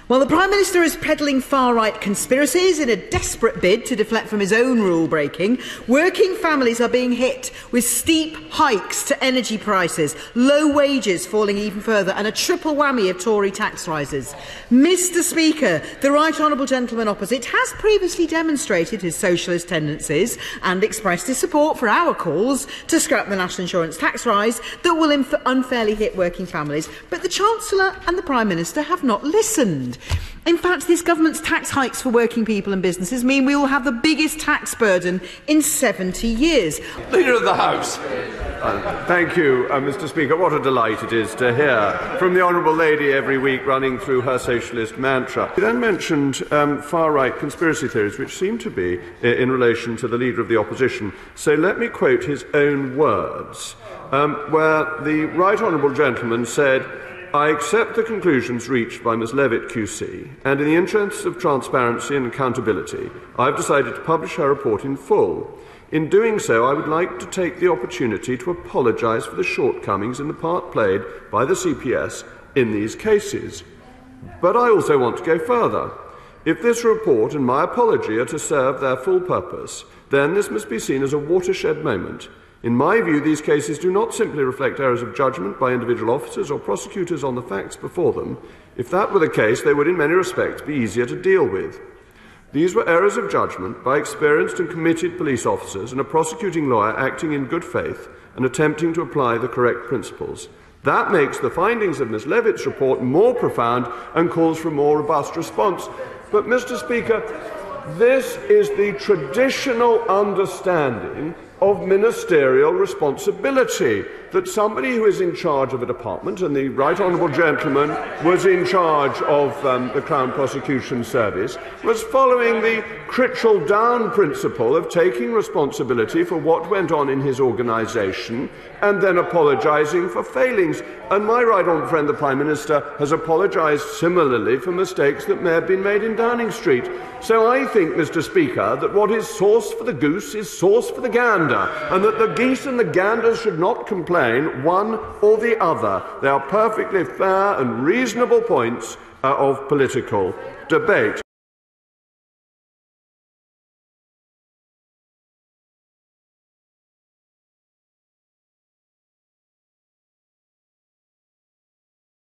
While the Prime Minister is peddling far-right conspiracies in a desperate bid to deflect from his own rule-breaking, working families are being hit with steep hikes to energy prices, low wages falling even further, and a triple whammy of Tory tax rises. Mr. Speaker, the Right Honourable Gentleman opposite has previously demonstrated his socialist tendencies and expressed his support for our calls to scrap the national insurance tax rise that will unfairly hit working families, but the Chancellor and the Prime Minister have not listened. In fact, this government's tax hikes for working people and businesses mean we will have the biggest tax burden in 70 years. Leader of the House. Thank you, Mr. Speaker. What a delight it is to hear from the Honourable Lady every week running through her socialist mantra. He then mentioned far-right conspiracy theories, which seem to be in relation to the Leader of the Opposition. So let me quote his own words, where the Right Honourable Gentleman said, "I accept the conclusions reached by Ms Levitt QC, and in the interests of transparency and accountability, I have decided to publish her report in full. In doing so, I would like to take the opportunity to apologise for the shortcomings in the part played by the CPS in these cases. But I also want to go further. If this report and my apology are to serve their full purpose, then this must be seen as a watershed moment. In my view, these cases do not simply reflect errors of judgment by individual officers or prosecutors on the facts before them. If that were the case, they would in many respects be easier to deal with. These were errors of judgment by experienced and committed police officers and a prosecuting lawyer acting in good faith and attempting to apply the correct principles. That makes the findings of Ms Levitt's report more profound and calls for a more robust response." But, Mr. Speaker, this is the traditional understanding of ministerial responsibility, that somebody who is in charge of a department, and the Right Honourable Gentleman was in charge of the Crown Prosecution Service, was following the Critchell-Down principle of taking responsibility for what went on in his organisation and then apologising for failings. And my right honourable friend, the Prime Minister, has apologised similarly for mistakes that may have been made in Downing Street. So I think, Mr. Speaker, that what is sauce for the goose is sauce for the gander, and that the geese and the ganders should not complain one or the other. They are perfectly fair and reasonable points of political debate.